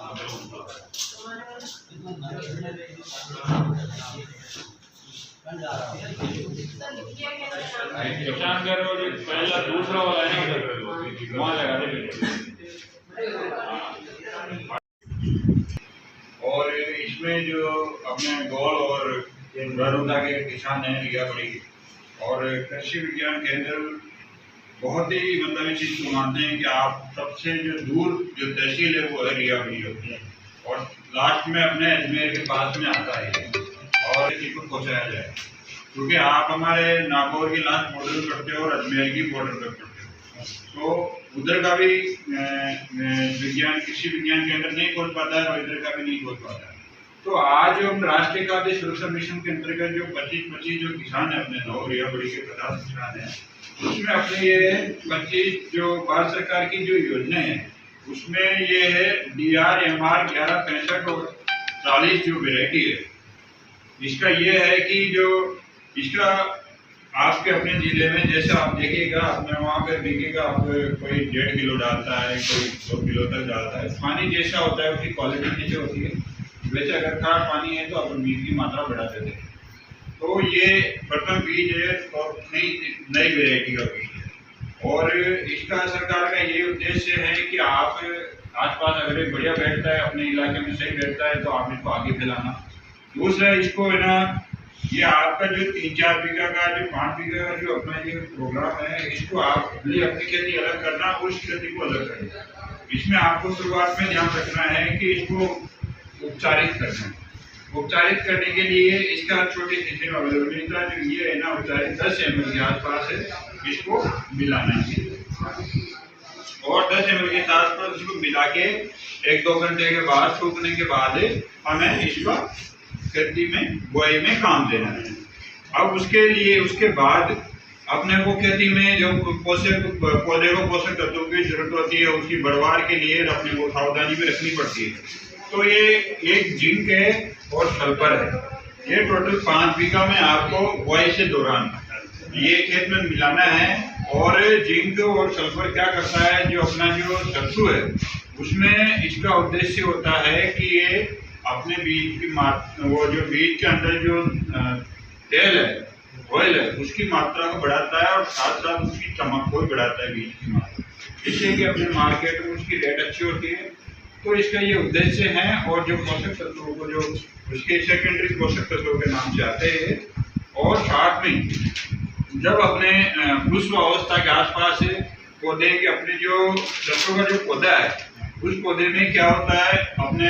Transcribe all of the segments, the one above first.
किसान कर पहला दूसरा वाला है वहाँ लगा दे। और इसमें जो अपने गोल और बड़ौदा के किसान हैं रियाबड़ी और कृषि विज्ञान केंद्र बहुत ही मतलब इस चीज को मानते हैं कि आप सबसे जो दूर जो तहसील है वो है रियाबड़ी होती है और लास्ट में अपने अजमेर के पास में आता है और इसी को पहुँचाया जाए क्योंकि आप हमारे नागौर की लास्ट बॉर्डर पे पड़ते हो और अजमेर की बॉर्डर पे पड़ते हो तो उधर का भी कृषि विज्ञान केंद्र नहीं खोल पाता है और इधर का भी नहीं खोल पाता है। तो आज हम राष्ट्रीय खाद्य सुरक्षा मिशन के अंतर्गत जो 25 जो किसान है अपने नौ रियाबड़ी के 50 किसान है उसमें अपने ये 25 जो भारत सरकार की जो योजना है उसमें ये है DRMR 1165 और 40 जो वेराइटी है इसका ये है कि जो इसका आपके अपने जिले में जैसे आप देखिएगा अपने वहाँ पे बिकेगा आप कोई 1.5 किलो डालता है कोई 2 किलो तक डालता है। पानी जैसा होता है उसकी क्वालिटी नीचे होती है वैसे अगर खाद पानी है तो अपन बीज की मात्रा बढ़ा देते हैं। तो ये प्रथम बीज है और नई वेराइटी का बीज है और इसका सरकार का ये उद्देश्य है कि आप आसपास अगर बढ़िया बैठता है अपने इलाके में सही बैठता है तो आप इसको आगे फैलाना। दूसरा इसको है ना ये आपका जो 3-4 बीघा का जो 5 बीघा का जो अपना ये प्रोग्राम है इसको आप अपनी खेती अलग करना उस खेती को अलग करना। इसमें आपको शुरुआत में ध्यान रखना है कि इसको उपचारित करना है। उपचारित करने के लिए इसका छोटी शीशी में अवेलेबिलिटी जो ये है ना उपचारित 10 ml के आसपास है इसको मिलाना है और 10 ml के आसपास इसको मिला के 1-2 घंटे के बाद सूखने के बाद हमें इसका खेती में बुआई में काम देना है। अब उसके बाद अपने को खेती में जो पौधे को पोषक तत्वों की जरूरत होती है उसकी बढ़वार के लिए अपने को सावधानी में रखनी पड़ती है। तो ये एक जिंक है और सल्फर है ये टोटल 5 बीघा में आपको बुआई से दौरान ये खेत में मिलाना है। और जिंक और सल्फर क्या करता है जो अपना जो सत्तू है उसमें इसका उद्देश्य होता है कि ये अपने बीज की वो जो बीज के अंदर जो तेल है ऑयल है उसकी मात्रा को बढ़ाता है और साथ साथ उसकी चमक को बढ़ाता है बीज की मात्रा जिससे कि अपने मार्केट में उसकी रेट अच्छी होती है। तो इसका ये उद्देश्य है और जो पोषक तत्वों को जो उसके सेकेंडरी पोषक तत्वों के नाम से आते हैं। और साथ में जब अपने पुष्प अवस्था के आसपास पौधे के अपने जो सरसों का जो पौधा है उस पौधे में क्या होता है अपने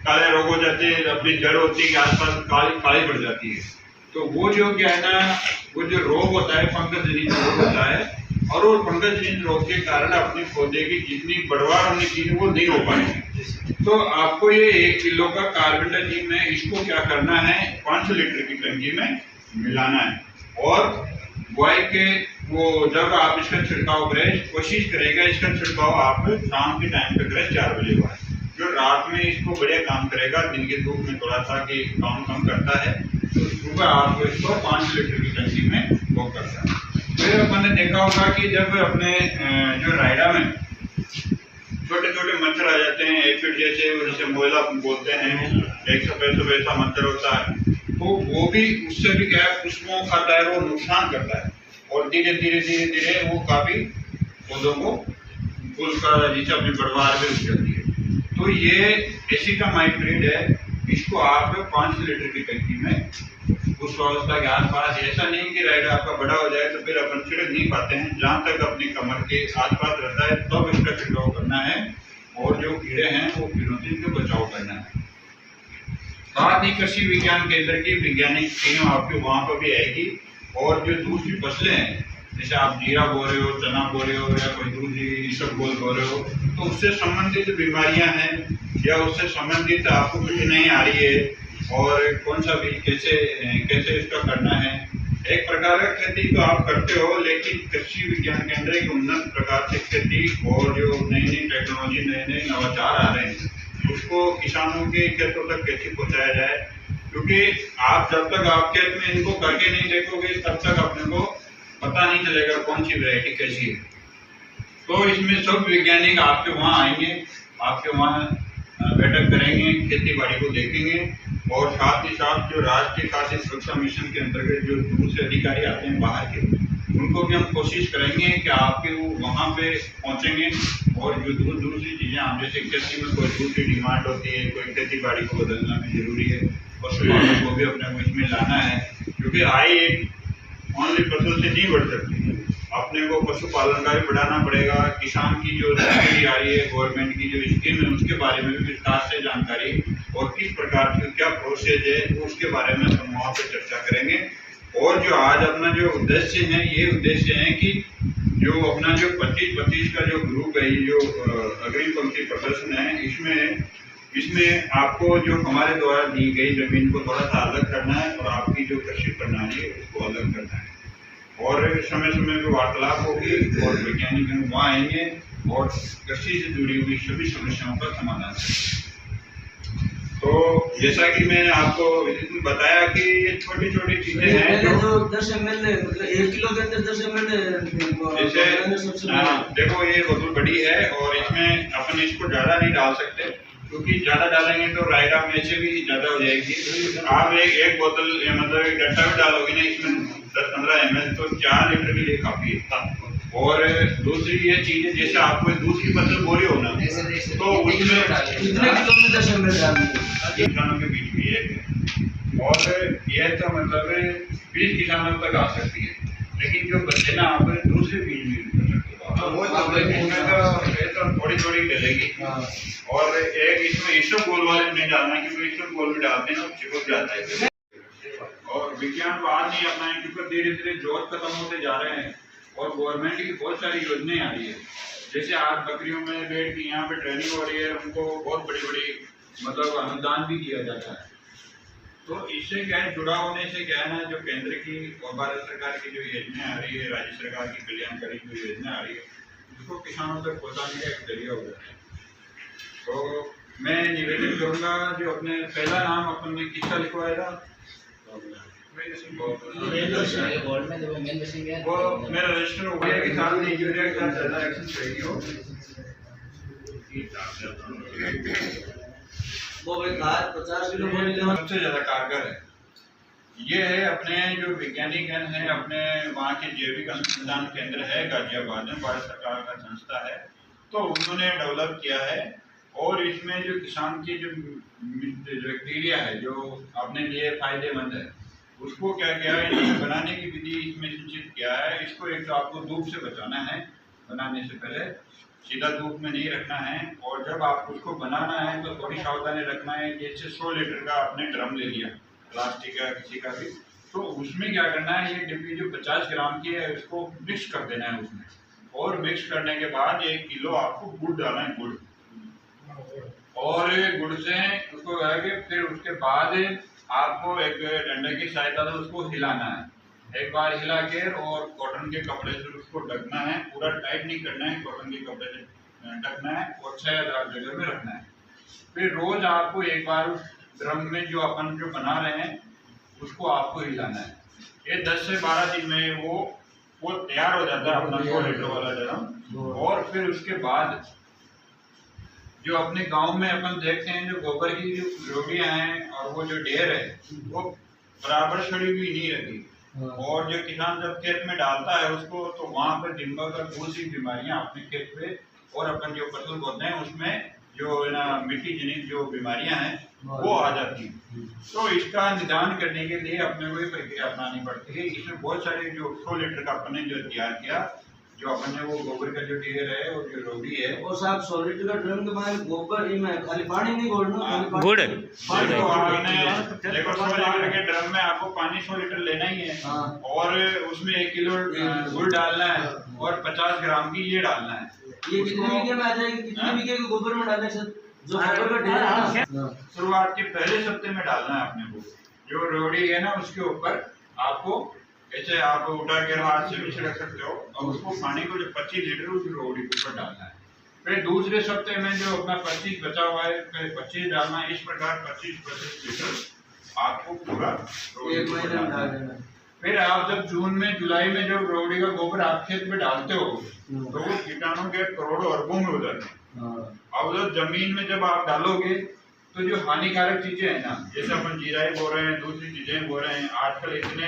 काले रोग हो जाते हैं अपनी जड़ होती है के आसपास काली पड़ जाती है। तो वो जो क्या है ना वो जो रोग होता है फंगस जनित रोग होता है और वो फंगस जनित रोग के कारण अपने पौधे की जितनी बढ़वार होनी चाहिए वो नहीं हो पाएगी। तो आपको ये 1 किलो का कार्बेंडाजिम में इसको क्या करना है 500 लीटर की टंकी में मिलाना है और बुआई के वो जब आप इसका छिड़काव करें कोशिश करेगा इसका छिड़काव आप शाम के टाइम पे करें 4 बजे बाद जो रात में इसको बढ़िया काम करेगा दिन के धूप में थोड़ा सा कि काम कम करता है तो सुबह आपको इसको 5 लीटर की टंकी में वो करता है। फिर अपन ने देखा होगा कि जब अपने जो रायडा में छोटे छोटे मच्छर आ जाते हैं एफिड जैसे मोयला बोलते हैं एक सफेद सा मच्छर होता है तो वो भी उससे भी क्या है पुष्पों खाता है वो नुकसान करता है और धीरे धीरे वो काफी पौधों को फूल का जिसे अपनी बढ़वार में रुक जाती है। तो ये एसिटामाइप्रिड है इसको आप 500 लीटर की टंकी में उस अवस्था के आसपास ऐसा नहीं कि राइड आपका बड़ा हो जाए तो फिर अपन छिड़क नहीं पाते हैं जहाँ तक अपनी कमर के आसपास रहता है तब इसका छिड़काव करना है और जो कीड़े हैं वो कीड़ों से इनका बचाव करना है। साथ ही कृषि विज्ञान केंद्र की वैज्ञानिक टीम आपके वहाँ पर भी आएगी और जो दूसरी फसलें हैं जैसे आप जीरा बो रहे हो चना बो रहे हो या कोई दूसरी इसबगोल बो रहे हो तो उससे संबंधित बीमारियां हैं या उससे संबंधित आपको कठिनाई आ रही है और कौन सा बीज कैसे इसका करना है। एक प्रकार का खेती तो आप करते हो लेकिन कृषि विज्ञान केंद्र एक उन्नत प्रकार से खेती और जो नई टेक्नोलॉजी नए नवाचार आ रहे हैं उसको किसानों के खेतों तक कैसे पहुंचाया जाए क्योंकि आप जब तक आप खेत में इनको करके नहीं देखोगे तब तक अपने को पता नहीं चलेगा कौन सी वैरायटी कैसी है। तो इसमें सब वैज्ञानिक आपके वहाँ आएंगे आपके वहाँ बैठक करेंगे, खेती बाड़ी को देखेंगे और साथ ही साथ जो राष्ट्रीय खाद्य सुरक्षा मिशन के अंतर्गत जो दूसरे अधिकारी आते हैं बाहर के, उनको भी हम कोशिश करेंगे कि आपके वो वहाँ पे पहुँचेंगे और जो दूसरी चीज़ें हम जैसे खेती में कोई दूसरी डिमांड होती है, कोई खेती बाड़ी को बदलना भी जरूरी है, पशुपालन को भी अपने इसमें लाना है, क्योंकि आय एक ओनली पशु से नहीं बढ़ सकती, अपने को पशुपालन का भी बढ़ाना पड़ेगा। किसान की जो सब्सिडी आ रही है, गवर्नमेंट की जो स्कीम है, उसके बारे में भी विस्तार से जानकारी और किस प्रकार की क्या प्रोसेस है उसके बारे में हम वहाँ पे चर्चा करेंगे। और जो आज अपना जो उद्देश्य है, ये उद्देश्य है कि जो अपना जो 25-25 का जो ग्रुप है, ये जो अग्रिम पंक्ति प्रदर्शन है, इसमें आपको जो हमारे द्वारा दी गई जमीन को थोड़ा सा अलग करना है और आपकी जो कृषि प्रणाली है उसको अलग करना है और समय समय पर वार्तालाप होगी और वैज्ञानिक वहाँ आएंगे और कृषि से जुड़ी हुई सभी समस्याओं का समाधान करेंगे। तो जैसा कि मैंने आपको बताया कि ये छोटी छोटी चीजें हैं जो 10 ml मतलब 1 किलो के अंदर 10 ml जैसे देखो ये बोतल बड़ी है और इसमें अपन इसको ज्यादा नहीं डाल सकते, क्योंकि ज्यादा डालेंगे तो रायगा में से भी ज्यादा हो जाएगी। आप एक बोतल मतलब एक घंटा भी डालोगे ना इसमें 10-15 ml तो 4 लीटर के लिए काफी है। और दूसरी ये चीज है, जैसे आपको दूसरी फसल बोरी होना तो उसमें कितने किलो में 10 ml डालेंगे किसानों के बीच भी है और यह तो मतलब 20 किसानों तक आ सकती है, लेकिन जो बचे ना आप दूसरे बीज भी कर सकते हो, थोड़ी थोड़ी डलेगी। और एक इसमें ईसबगोल वाले नहीं डालना, क्योंकि ईसबगोल भी डालते हैं चिपक जाता है। और विज्ञान को आज नहीं अपनाएं, क्योंकि धीरे धीरे जोत खत्म होते जा रहे हैं और गवर्नमेंट की बहुत सारी योजनाएं आ रही है। जैसे आज बकरियों में रेट की यहाँ पे ट्रेनिंग हो रही है, उनको बहुत बड़ी बड़ी मतलब अनुदान भी दिया जाता है। तो इससे क्या है, जुड़ा होने से क्या है ना, जो केंद्र की और भारत सरकार की जो योजना आ रही है, राज्य सरकार की कल्याणकारी जो योजना आ रही है, उसको किसानों तक पहुँचाने का एक जरिया हो जाता है। तो मैं निवेदन करूँगा, जो अपने पहला नाम अपन ने किसका लिखवाया था, वो मेरा रजिस्टर हो गया कि साथ में यूरिया के साथ ज्यादा एक्शन चाहिए हो वो भाई खाद 50 किलो बोरी लेना सबसे ज्यादा कारगर है। ये है अपने जो वैज्ञानिक हैं, अपने वहाँ के जैविक अनुसंधान केंद्र है गाजियाबाद में, भारत सरकार का संस्था है, तो उन्होंने डेवलप किया है। और इसमें जो किसान की जो बैक्टीरिया है जो अपने लिए फायदेमंद है, उसको क्या किया है, बनाने की विधि इसमें सूचित किया है। इसको एक तो आपको धूप से बचाना है, बनाने से पहले सीधा धूप में नहीं रखना है, और जब आप उसको बनाना है तो थोड़ी सावधानी रखना है। जैसे 100 लीटर का आपने ड्रम ले लिया, प्लास्टिक का किसी का भी, तो उसमें क्या करना है, ये डिब्बी जो 50 ग्राम की है उसको मिक्स कर देना है उसमें, और मिक्स करने के बाद 1 किलो आपको गुड़ डालना है, गुड़, और गुड़ से उसको फिर उसके बाद आपको एक डंडे की सहायता से उसको हिलाना है। एक बार हिला के और कॉटन के कपड़े से उसको ढकना है, पूरा टाइट नहीं करना है, कॉटन के कपड़े से ढकना है और 6,000 जगह में रखना है। फिर रोज आपको एक बार उस ड्रम में जो अपन जो बना रहे हैं उसको आपको हिलाना है। ये 10 से 12 दिन में वो तैयार हो जाता है अपना 100 लीटर वाला ड्रम। और फिर उसके बाद जो अपने गांव में अपन देखते हैं, जो गोबर की जो रोटियां हैं और वो जो ढेर है वो बराबर सड़ी हुई नहीं रहती, और जो किसान जब खेत में डालता है उसको, तो वहाँ पर दिन भर का बहुत सी बीमारियां अपने खेत पे और अपन जो फसल बोते हैं उसमें जो है ना मिट्टी जनित जो बीमारियां हैं वो आ जाती हैं। तो इसका निदान करने के लिए अपने को प्रक्रिया अपनानी पड़ती है। इसमें बहुत सारे जो 100 लीटर का अपने जो तैयार किया, जो अपन ने वो गोबर का जो ढेर है और जो रोटी है, और साहब 100 लीटर का ड्रम के बाद गोबर ही में खाली पानी नहीं घोलना, गुड़ देखो 100 लीटर के ड्रम में आपको पानी 100 लीटर लेना ही है, और उसमें 1 किलो गुड़ डालना है और 50 ग्राम की ये डालना है। ये कितने बीघे में आ जाएगी, कितने बीघे के गोबर में डालना है सर? जो गोबर का ढेर है ना, शुरुआत के पहले सप्ते में डालना है अपने को, जो रोड़ी है ना उसके ऊपर आपको ऐसे आप उठा के हाथ से भी छिड़क सकते हो, और उसको पानी को जो 25 लीटर उस रोड़ी के ऊपर डालना है। फिर दूसरे सप्ते में जो अपना 25 बचा हुआ है, फिर 25 डालना है। इस प्रकार 25-25 लीटर आपको पूरा एक महीने में डाल देना। फिर आप जब जून में जुलाई में जब रोड़ी का गोबर आप खेत में डालते हो तो वो कीटाणु के करोड़ों अरबों में हो जाते हैं। अब उधर जमीन में जब आप डालोगे तो जो हानिकारक चीजें हैं ना, जैसे अपन जीराई बो रहे हैं, दूसरी चीजें बो रहे हैं, आजकल इतने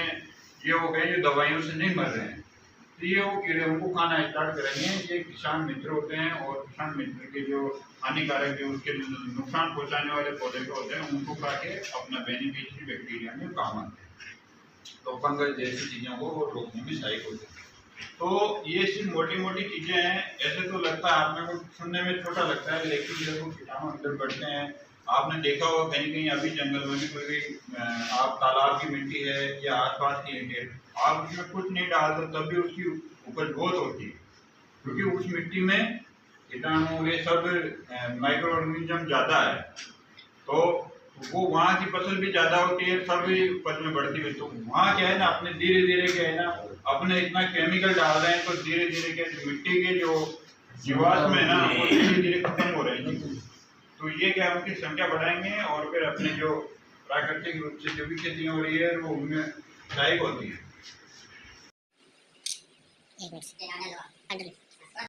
ये हो गए जो दवाइयों से नहीं मर रहे हैं, तो ये वो कीड़े उनको खाना स्टार्ट करेंगे। ये किसान मित्र होते हैं और किसान मित्र के जो हानिकारक जो उसके नुकसान पहुंचाने वाले पौधे के होते हैं उनको खा के अपना बेनिफिशियरी बैक्टीरिया में काम आते हैं, तो फंगस जैसी चीजों को वो रोकने में सहायक होते हैं। तो ये सिर्फ मोटी मोटी चीजें हैं, ऐसे तो लगता है आपने को सुनने में छोटा लगता है, लेकिन जब वो कीटाणु अंदर बढ़ते हैं, आपने देखा होगा कहीं कहीं अभी जंगल में भी कोई भी आप तालाब की मिट्टी है या आसपास की मिट्टी है, आप उसमें कुछ नहीं डालते तब भी उसकी उपज बहुत होती है, क्योंकि उस मिट्टी में कीटाणु ये सब माइक्रो ऑर्गेनिज्म ज्यादा है, तो वो वहाँ की फसल भी ज्यादा होती है, सब भी उपज में बढ़ती है। तो वहाँ क्या है ना, अपने धीरे धीरे क्या है ना, अपने इतना केमिकल डाल रहे हैं तो धीरे धीरे क्या मिट्टी के जो जीवाश्म है ना वो धीरे धीरे खत्म हो रहे हैं। तो ये क्या उनकी संख्या बढ़ाएंगे और फिर अपने जो प्राकृतिक रूप से जो भी खेती हो रही है वो उनमें सहायक होती है।